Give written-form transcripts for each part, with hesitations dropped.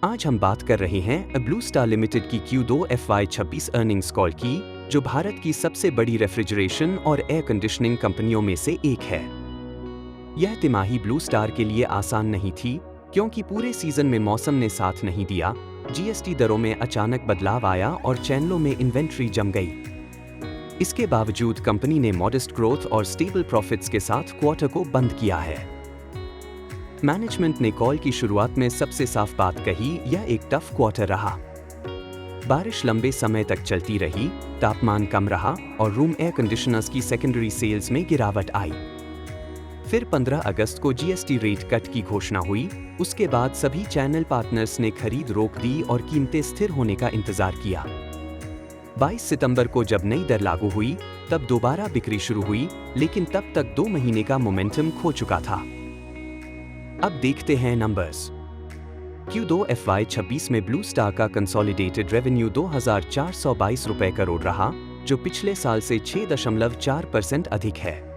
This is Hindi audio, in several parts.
आज हम बात कर रहे हैं ब्लू स्टार लिमिटेड की Q2 FY26 अर्निंग्स कॉल की, जो भारत की सबसे बड़ी रेफ्रिजरेशन और एयर कंडीशनिंग कंपनियों में से एक है। यह तिमाही ब्लू स्टार के लिए आसान नहीं थी, क्योंकि पूरे सीजन में मौसम ने साथ नहीं दिया, जीएसटी दरों में अचानक बदलाव आया और चैनलों में इन्वेंट्री जम गई। इसके बावजूद कंपनी ने मॉडेस्ट ग्रोथ और स्टेबल प्रॉफिट्स के साथ क्वार्टर को बंद किया है। मैनेजमेंट ने कॉल की शुरुआत में सबसे साफ बात कही, यह एक टफ क्वार्टर रहा। बारिश लंबे समय तक चलती रही, तापमान कम रहा और रूम एयर कंडीशनर्स की सेकेंडरी सेल्स में गिरावट आई। फिर 15 अगस्त को जीएसटी रेट कट की घोषणा हुई। उसके बाद सभी चैनल पार्टनर्स ने खरीद रोक दी और कीमतें स्थिर होने का इंतजार किया। 22 सितंबर को जब नई दर लागू हुई, तब दोबारा बिक्री शुरू हुई, लेकिन तब तक 2 महीने का मोमेंटम खो चुका था। अब देखते हैं नंबर्स। Q2 FY26 में ब्लू स्टार का कंसोलिडेटेड रेवेन्यू 2,422 रुपए करोड़ रहा, जो पिछले साल से 6.4% अधिक है।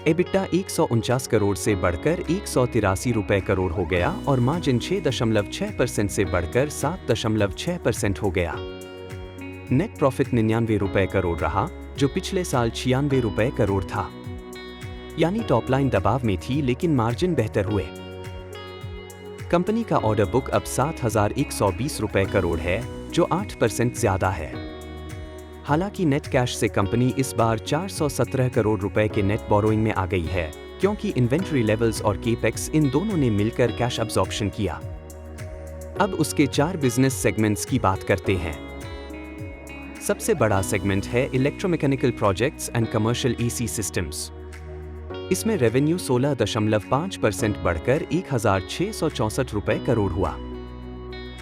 एबिटा 149 करोड़ से बढ़कर 183 रुपए करोड़ हो गया और मार्जिन 6.6% से बढ़कर 7.6% हो गया। नेट प्रॉफिट 99 रुपए करोड़ रहा, जो पिछले साल 96 रुपए करोड़ था। यानी टॉप लाइन दबाव में थी, लेकिन मार्जिन बेहतर हुए। कंपनी का ऑर्डर बुक अब 7,120 रुपए करोड़ है, जो 8% ज्यादा है। हालांकि नेट कैश से कंपनी इस बार 417 करोड़ रुपए के नेट बोरोइंग में आ गई है, क्योंकि इन्वेंट्री लेवल्स और केपेक्स इन दोनों ने मिलकर कैश अब्जॉर्प्शन किया। अब उसके 4 बिजनेस सेगमेंट्स की बात करते हैं। सबसे बड़ा सेगमेंट है electromechanical projects and commercial AC systems. इसमें रेवेन्यू 16.5% बढ़कर 1,664 रुपए करोड़ हुआ।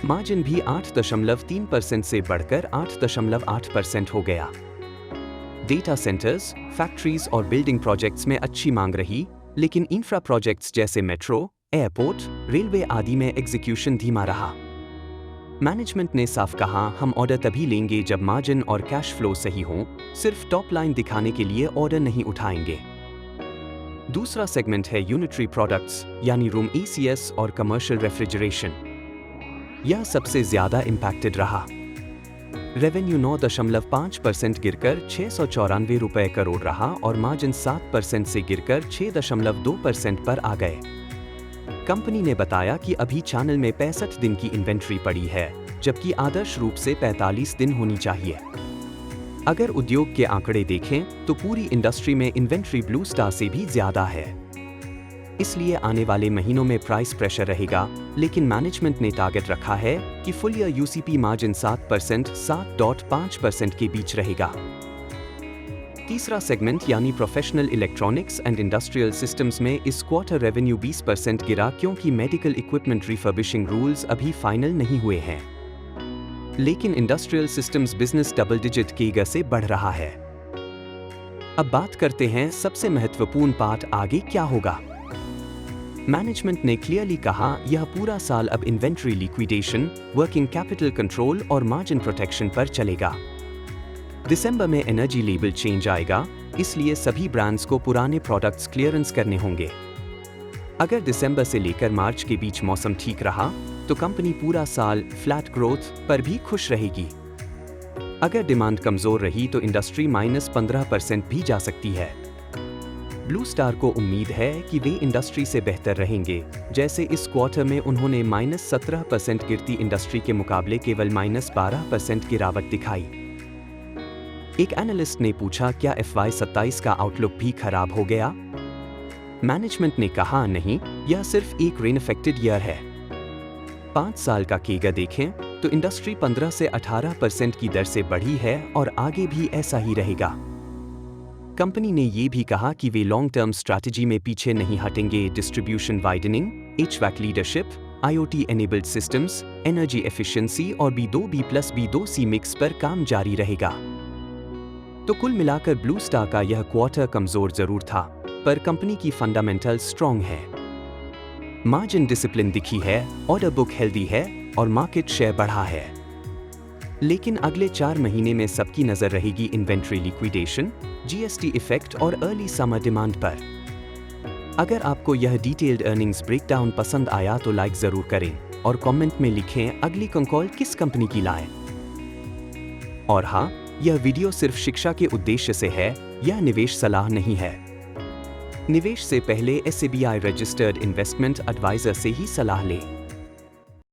मार्जिन भी 8.3% से बढ़कर 8.8% हो गया। डेटा सेंटर्स, फैक्ट्रीज और बिल्डिंग प्रोजेक्ट्स में अच्छी मांग रही, लेकिन इंफ्रा प्रोजेक्ट्स जैसे मेट्रो, एयरपोर्ट, रेलवे आदि में एग्जीक्यूशन धीमा रहा। मैनेजमेंट ने साफ कहा, हम ऑर्डर तभी लेंगे जब मार्जिन और कैश फ्लो सही हों, सिर्फ टॉप लाइन दिखाने के लिए ऑर्डर नहीं उठाएंगे। दूसरा सेगमेंट है यूनिटरी प्रोडक्ट्स, यानी रूम ECS और कमर्शियल रेफ्रिजरेशन। यह सबसे ज्यादा इंपैक्टेड रहा। रेवेन्यू 9.5% गिरकर 694 रुपए करोड़ रहा और मार्जिन 7% से गिरकर 6.2% पर आ गए। कंपनी ने बताया कि अभी चैनल में 65 दिन की इन्वेंट्री पड़ी है, जबकि आदर्श रूप से 45 दिन होनी चाहिए। अगर उद्योग के आंकड़े देखें तो पूरी इंडस्ट्री में इन्वेंट्री ब्लू स्टार से भी ज्यादा है। इसलिए आने वाले महीनों में प्राइस प्रेशर रहेगा, लेकिन मैनेजमेंट ने टारगेट रखा है कि फुल ईयर UCP मार्जिन 7% के बीच रहेगा। तीसरा सेगमेंट यानी professional electronics and industrial systems में इस क्वार्टर रेवेन्यू 20% गिरा, क्योंकि मेडिकल इक्विपमेंट रिफर्बिशिंग रूल्स अभी फाइनल नहीं हुए हैं। लेकिन industrial systems business double digit CAGR से बढ़ रहा है। अब बात करते हैं सबसे महत्वपूर्ण पार्ट, आगे क्या होगा। मैनेजमेंट ने क्लियरली कहा, यह पूरा साल अब inventory liquidation, working capital control और मार्जिन प्रोटेक्शन पर चलेगा। दिसंबर में एनर्जी लेबल चेंज आएगा, इसलिए सभी ब्रांड्स को पुराने प्रोडक्ट्स क्लियरेंस करने होंगे। अगर दिसंबर से लेकर मार्च के बीच मौसम ठीक रहा, तो कंपनी पूरा साल फ्लैट ग्रोथ पर भी खुश रहेगी। अगर डिमांड कमजोर रही तो इंडस्ट्री -15% भी जा सकती है। ब्लू स्टार को उम्मीद है कि वे इंडस्ट्री से बेहतर रहेंगे, जैसे इस क्वार्टर में उन्होंने -17% गिरती इंडस्ट्री के मुकाबले केवल -12% गिरावट दिखाई। एक एनालिस्ट ने पूछा, क्या FY27 का आउटलुक भी खराब हो गया? मैनेजमेंट ने कहा, नहीं, यह सिर्फ एक रेन अफेक्टेड ईयर है। 5 साल का CAGR देखें तो इंडस्ट्री 15 से 18% की दर से बढ़ी है और आगे भी ऐसा ही रहेगा। कंपनी ने ये भी कहा कि वे लॉन्ग टर्म स्ट्रैटेजी में पीछे नहीं हटेंगे। Distribution widening, HVAC leadership, IoT enabled systems, energy efficiency और B2B+B2C मिक्स पर काम जारी रहेगा। तो कुल मिलाकर ब्लू स्टार का यह क्वार्टर कमजोर जरूर था, पर कंपनी की फंडामेंटल स्ट्रॉन्ग है। मार्जिन डिसिप्लिन दिखी है, ऑर्डर बुक हेल्दी है और मार्केट शेयर बढ़ा है। लेकिन अगले 4 महीने में सबकी नजर रहेगी इन्वेंट्री लिक्विडेशन, GST इफेक्ट और अर्ली समर डिमांड पर। अगर आपको यह डिटेल्ड अर्निंग्स ब्रेकडाउन पसंद आया तो लाइक जरूर करें और कमेंट में लिखें अगली कॉल किस कंपनी की लाएं। और हाँ, यह वीडियो सिर्फ शिक्षा के उद्देश्य से है, यह निवेश सलाह नहीं है। निवेश से पहले SEBI रजिस्टर्ड इन्वेस्टमेंट एडवाइजर से ही सलाह लें।